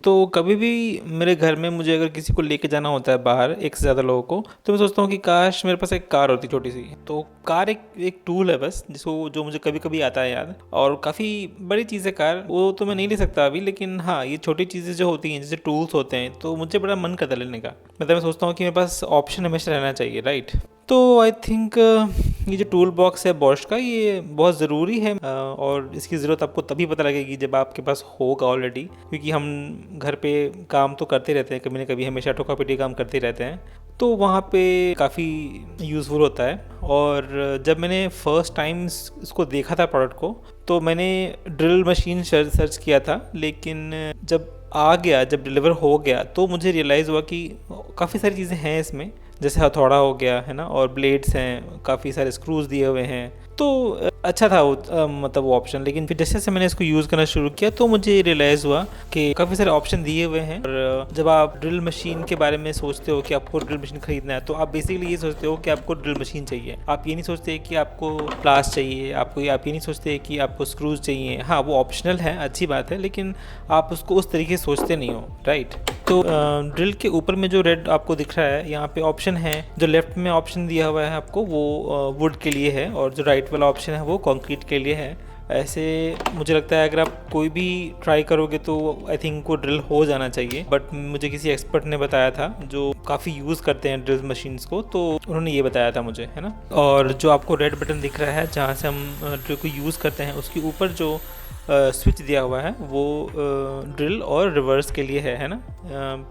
तो कभी भी मेरे घर में मुझे अगर किसी को लेके जाना होता है बाहर, एक से ज़्यादा लोगों को, तो मैं सोचता हूँ कि काश मेरे पास एक कार होती छोटी सी। तो कार एक एक टूल है बस, जिसको जो मुझे कभी कभी आता है याद। और काफ़ी बड़ी चीज़ है कार, वो तो मैं नहीं ले सकता अभी, लेकिन हाँ ये छोटी चीज़ें जो होती हैं जैसे टूल्स होते हैं, तो मुझे बड़ा मन करता है लेने का। मतलब मैं सोचता हूँ कि मेरे पास ऑप्शन हमेशा रहना चाहिए, राइट। तो आई थिंक ये जो टूल बॉक्स है बॉश का, ये बहुत ज़रूरी है। और इसकी ज़रूरत आपको तभी पता लगेगी जब आपके पास होगा ऑलरेडी, क्योंकि हम घर पे काम तो करते रहते हैं, कभी ना कभी हमेशा ठोका पिटी काम करते रहते हैं, तो वहाँ पे काफ़ी यूज़फुल होता है। और जब मैंने फर्स्ट टाइम इसको देखा था प्रोडक्ट को, तो मैंने ड्रिल मशीन सर्च किया था, लेकिन जब आ गया, जब डिलीवर हो गया, तो मुझे रियलाइज़ हुआ कि काफ़ी सारी चीज़ें हैं इसमें, जैसे हथौड़ा हो गया है ना, और ब्लेड्स हैं, काफ़ी सारे स्क्रूज दिए हुए हैं। तो अच्छा था वो मतलब वो ऑप्शन। लेकिन फिर जैसे जैसे मैंने इसको यूज़ करना शुरू किया, तो मुझे रियलाइज़ हुआ कि काफ़ी सारे ऑप्शन दिए हुए हैं। और जब आप ड्रिल मशीन के बारे में सोचते हो कि आपको ड्रिल मशीन खरीदना है, तो आप बेसिकली ये सोचते हो कि आपको ड्रिल मशीन चाहिए। आप ये नहीं सोचते कि आपको प्लास चाहिए, आप ये नहीं सोचते कि आपको स्क्रूज चाहिए। हाँ वो ऑप्शनल है, अच्छी बात है, लेकिन आप उसको उस तरीके से सोचते नहीं हो, राइट। तो ड्रिल के ऊपर में जो रेड आपको दिख रहा है, यहाँ पे ऑप्शन है। जो लेफ्ट में ऑप्शन दिया हुआ है आपको, वो वुड के लिए है, और जो राइट वाला ऑप्शन है वो कंक्रीट के लिए है। ऐसे मुझे लगता है अगर आप कोई भी ट्राई करोगे तो आई थिंक वो ड्रिल हो जाना चाहिए। बट मुझे किसी एक्सपर्ट ने बताया था जो काफ़ी यूज़ करते हैं ड्रिल मशीन्स को, तो उन्होंने ये बताया था मुझे, है ना। और जो आपको रेड बटन दिख रहा है जहाँ से हम ड्रिल को यूज़ करते हैं, उसके ऊपर जो स्विच दिया हुआ है वो ड्रिल और रिवर्स के लिए है ना।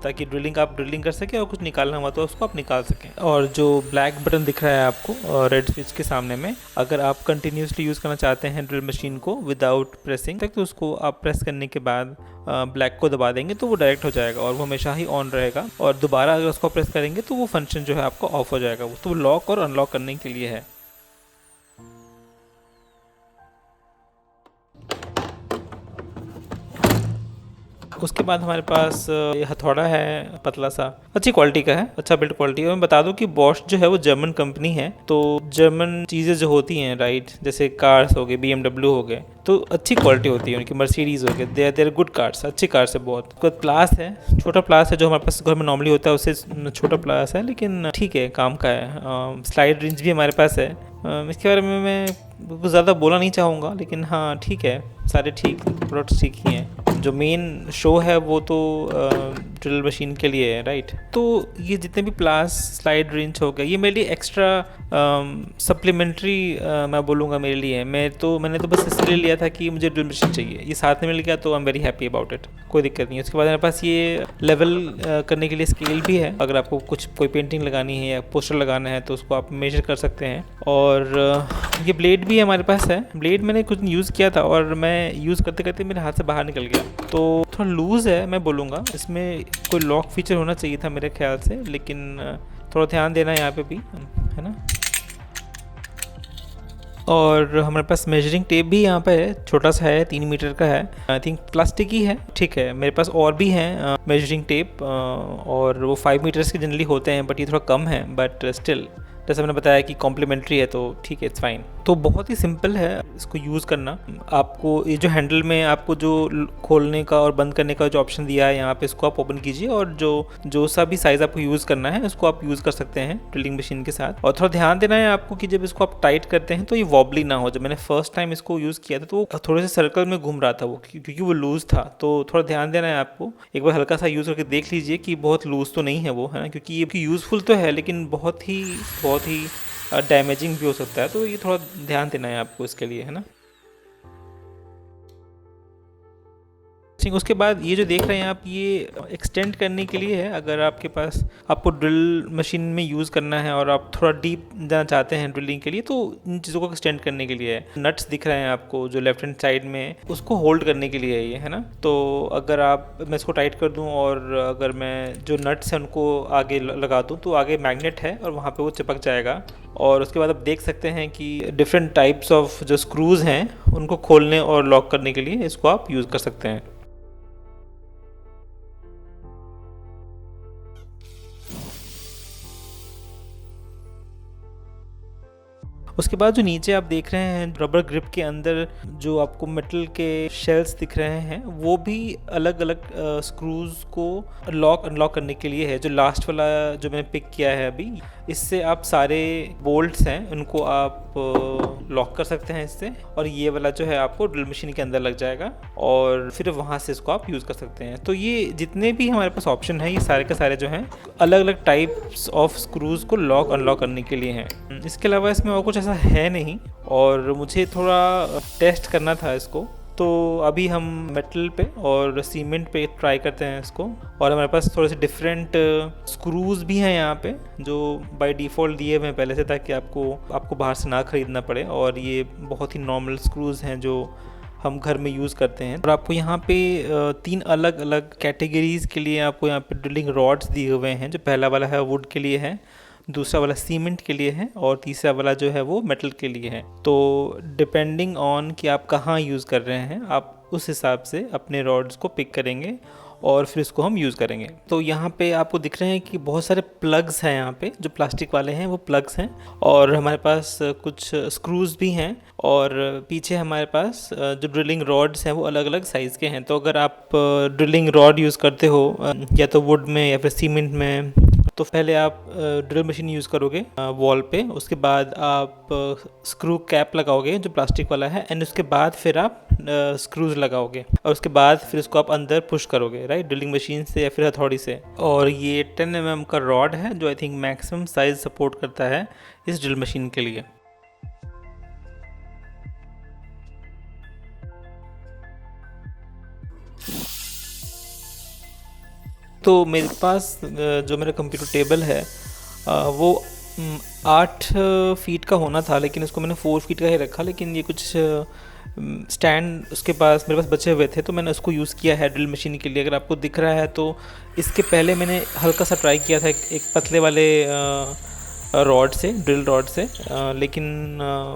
ताकि आप ड्रिलिंग कर सकें, और कुछ निकालना हुआ तो उसको आप निकाल सकें। और जो ब्लैक बटन दिख रहा है आपको रेड स्विच के सामने में, अगर आप कंटिन्यूसली यूज़ करना चाहते हैं ड्रिल मशीन को विदाउट प्रेसिंग तक, तो उसको आप प्रेस करने के बाद ब्लैक को दबा देंगे तो वो डायरेक्ट हो जाएगा और वो हमेशा ही ऑन रहेगा। और दोबारा अगर उसको प्रेस करेंगे तो वो फंक्शन जो है आपको ऑफ हो जाएगा। वो तो लॉक और अनलॉक करने के लिए है। उसके बाद हमारे पास ये हथौड़ा है, पतला सा, अच्छी क्वालिटी का है, अच्छा बिल्ड क्वालिटी है। और मैं बता दूं कि बॉश जो है वो जर्मन कंपनी है, तो जर्मन चीज़ें जो होती हैं, राइट, जैसे कार्स हो गए, BMW हो गए, तो अच्छी क्वालिटी होती है उनकी। मर्सिडीज़ हो गए, देर गुड कार्स, अच्छी कार्स है बहुत। उसके बाद प्लास है, छोटा प्लास है जो हमारे पास घर में नॉर्मली होता है, उससे छोटा प्लास है, लेकिन ठीक है, काम का है। स्लाइड रिंच भी हमारे पास है। इसके बारे में मैं कुछ ज़्यादा बोलना नहीं चाहूँगा, लेकिन हाँ ठीक है, सारे ठीक प्रोडक्ट्स ठीक ही हैं। जो मेन शो है वो तो ड्रिल मशीन के लिए है, राइट। तो ये जितने भी प्लास, स्लाइड रिंच हो गया, ये मेरे लिए एक्स्ट्रा सप्लीमेंट्री मैं बोलूँगा मेरे लिए। मैंने तो बस इसलिए लिया था कि मुझे ड्रिल मशीन चाहिए, ये साथ में मिल गया तो I am very happy about it, कोई दिक्कत नहीं है। उसके बाद मेरे पास ये लेवल करने के लिए स्केल भी है, अगर आपको कोई पेंटिंग लगानी है या पोस्टर लगाना है तो उसको आप मेजर कर सकते हैं। और ये ब्लेड भी हमारे पास है। ब्लेड मैंने कुछ यूज़ किया था और मैं यूज़ करते करते मेरे हाथ से बाहर निकल गया, तो थोड़ा लूज़ है मैं बोलूँगा। इसमें कोई लॉक फीचर होना चाहिए था मेरे ख्याल से, लेकिन थोड़ा ध्यान देना यहाँ पे भी, है ना। और हमारे पास मेजरिंग टेप भी यहाँ पे है, छोटा सा है, 3 मीटर का है, आई थिंक प्लास्टिक ही है, ठीक है। मेरे पास और भी हैं मेजरिंग टेप, और वो 5 मीटर्स के जनरली होते हैं, बट ये थोड़ा कम है, बट स्टिल जैसे मैंने बताया कि कॉम्प्लीमेंट्री है, तो ठीक है, इट्स फाइन। तो बहुत ही सिंपल है इसको यूज़ करना। आपको ये जो हैंडल में आपको जो खोलने का और बंद करने का जो ऑप्शन दिया है, यहाँ पे इसको आप ओपन कीजिए, और जो सा भी साइज़ आपको यूज़ करना है उसको आप यूज़ कर सकते हैं ड्रिलिंग मशीन के साथ। और थोड़ा ध्यान देना है आपको कि जब इसको आप टाइट करते हैं तो ये वॉबली ना हो। जब मैंने फर्स्ट टाइम इसको यूज़ किया था तो वो थोड़े से सर्कल में घूम रहा था वो, क्योंकि वो लूज़ था, तो थोड़ा ध्यान देना है आपको। एक बार हल्का सा यूज़ करके देख लीजिए कि बहुत लूज़ तो नहीं है वो, है ना, क्योंकि ये यूज़फुल तो है लेकिन बहुत ही डैमेजिंग भी हो सकता है, तो ये थोड़ा ध्यान देना है आपको इसके लिए, है ना। ठीक, उसके बाद ये जो देख रहे हैं आप, ये एक्सटेंड करने के लिए है। अगर आपको ड्रिल मशीन में यूज़ करना है और आप थोड़ा डीप जाना चाहते हैं ड्रिलिंग के लिए, तो इन चीज़ों को एक्सटेंड करने के लिए है। नट्स दिख रहे हैं आपको जो लेफ्ट हैंड साइड में, उसको होल्ड करने के लिए है ये, है ना। तो अगर मैं इसको टाइट कर दूँ और अगर मैं जो नट्स हैं उनको आगे लगा दूँ, तो आगे मैग्नेट है और वहाँ पर वो चिपक जाएगा। और उसके बाद आप देख सकते हैं कि डिफरेंट टाइप्स ऑफ जो स्क्रूज़ हैं उनको खोलने और लॉक करने के लिए इसको आप यूज़ कर सकते हैं। उसके बाद जो नीचे आप देख रहे हैं रबर ग्रिप के अंदर जो आपको मेटल के शेल्स दिख रहे हैं, वो भी अलग अलग स्क्रूज को लॉक अनलॉक करने के लिए है। जो लास्ट वाला जो मैंने पिक किया है अभी, इससे आप सारे बोल्ट्स हैं उनको आप लॉक कर सकते हैं इससे, और ये वाला जो है आपको ड्रिल मशीन के अंदर लग जाएगा और फिर वहाँ से इसको आप यूज़ कर सकते हैं। तो ये जितने भी हमारे पास ऑप्शन है, ये सारे के सारे जो हैं अलग अलग टाइप्स ऑफ स्क्रूज़ को लॉक अनलॉक करने के लिए हैं। इसके अलावा इसमें और कुछ ऐसा है नहीं, और मुझे थोड़ा टेस्ट करना था इसको, तो अभी हम मेटल पे और सीमेंट पे ट्राई करते हैं इसको। और हमारे पास थोड़े से डिफरेंट स्क्रूज़ भी हैं यहाँ पे, जो बाय डिफ़ॉल्ट दिए हुए हैं पहले से, ताकि आपको बाहर से ना ख़रीदना पड़े। और ये बहुत ही नॉर्मल स्क्रूज़ हैं जो हम घर में यूज़ करते हैं। और आपको यहाँ पे 3 अलग अलग कैटेगरीज़ के लिए आपको यहाँ पे ड्रिलिंग रॉड्स दिए हुए हैं। जो पहला वाला है वुड के लिए है, दूसरा वाला सीमेंट के लिए है, और तीसरा वाला जो है वो मेटल के लिए है। तो डिपेंडिंग ऑन कि आप कहाँ यूज़ कर रहे हैं, आप उस हिसाब से अपने रॉड्स को पिक करेंगे और फिर इसको हम यूज़ करेंगे। तो यहाँ पे आपको दिख रहे हैं कि बहुत सारे प्लग्स हैं यहाँ पे, जो प्लास्टिक वाले हैं वो प्लग्स हैं, और हमारे पास कुछ स्क्रूज़ भी हैं, और पीछे हमारे पास जो ड्रिलिंग रॉड्स हैं वो अलग अलग साइज़ के हैं। तो अगर आप ड्रिलिंग रॉड यूज़ करते हो या तो वुड में या फिर सीमेंट में, तो पहले आप ड्रिल मशीन यूज़ करोगे वॉल पे, उसके बाद आप स्क्रू कैप लगाओगे जो प्लास्टिक वाला है, एंड उसके बाद फिर आप स्क्रूज लगाओगे, और उसके बाद फिर इसको आप अंदर पुश करोगे, राइट, ड्रिलिंग मशीन से या फिर हथौड़ी से। और ये 10 mm का रॉड है जो I think maximum size support करता है इस ड्रिल मशीन के लिए। तो मेरे पास जो मेरा कंप्यूटर टेबल है वो 8 फीट का होना था, लेकिन इसको मैंने 4 फीट का ही रखा। लेकिन ये कुछ स्टैंड उसके पास मेरे पास बचे हुए थे, तो मैंने उसको यूज़ किया है ड्रिल मशीन के लिए। अगर आपको दिख रहा है तो इसके पहले मैंने हल्का सा ट्राई किया था एक पतले वाले रॉड से, ड्रिल रॉड से, लेकिन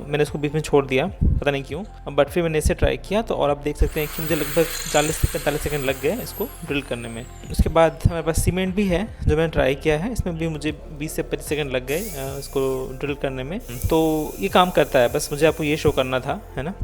मैंने इसको बीच में छोड़ दिया, पता नहीं क्यों। बट फिर मैंने इसे ट्राई किया, तो और आप देख सकते हैं कि मुझे लगभग 40 से 45 सेकंड लग गए इसको ड्रिल करने में। उसके बाद हमारे पास सीमेंट भी है जो मैंने ट्राई किया है, इसमें भी मुझे 20 से 25 सेकंड लग गए इसको ड्रिल करने में। तो ये काम करता है, बस मुझे आपको ये शो करना था, है ना।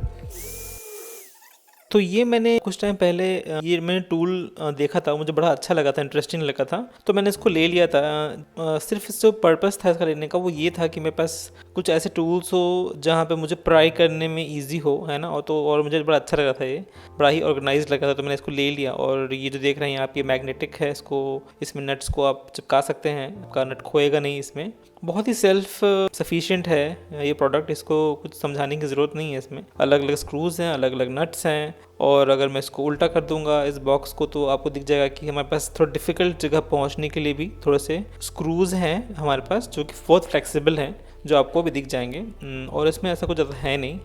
तो ये मैंने कुछ टाइम पहले ये मैंने टूल देखा था, मुझे बड़ा अच्छा लगा था, इंटरेस्टिंग लगा था, तो मैंने इसको ले लिया था। सिर्फ इस जो पर्पस था इसका लेने का वो ये था कि मेरे पास कुछ ऐसे टूल्स हो जहाँ पे मुझे प्राई करने में इजी हो, है ना। और मुझे बड़ा अच्छा लगा था, ये बड़ा ही ऑर्गेनाइज लगा था, तो मैंने इसको ले लिया। और ये जो देख रहे हैं आप, ये मैग्नेटिक है, इसमें नट्स को आप चिपका सकते हैं, आपका नट खोएगा नहीं इसमें। बहुत ही सेल्फ सफिशिएंट है ये प्रोडक्ट, इसको कुछ समझाने की ज़रूरत नहीं है। इसमें अलग अलग स्क्रूज़ हैं, अलग अलग नट्स हैं, और अगर मैं इसको उल्टा कर दूंगा इस बॉक्स को, तो आपको दिख जाएगा कि हमारे पास थोड़ा डिफ़िकल्ट जगह पहुंचने के लिए भी थोड़े से स्क्रूज़ हैं हमारे पास, जो कि बहुत फ्लेक्सिबल हैं, जो आपको भी दिख जाएंगे। और इसमें ऐसा कुछ ज़्यादा है नहीं।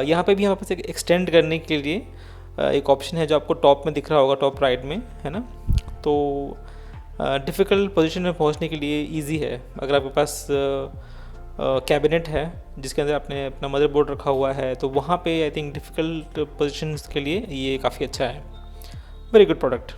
यहाँ पे भी हमारे पास एक एक्सटेंड करने के लिए एक ऑप्शन है जो आपको टॉप में दिख रहा होगा, टॉप राइट में, है ना। तो डिफ़िकल्ट पोजीशन में पहुँचने के लिए इजी है। अगर आपके पास कैबिनेट है जिसके अंदर आपने अपना मदरबोर्ड रखा हुआ है, तो वहाँ पे आई थिंक डिफ़िकल्ट पोजीशंस के लिए ये काफ़ी अच्छा है। Very good product.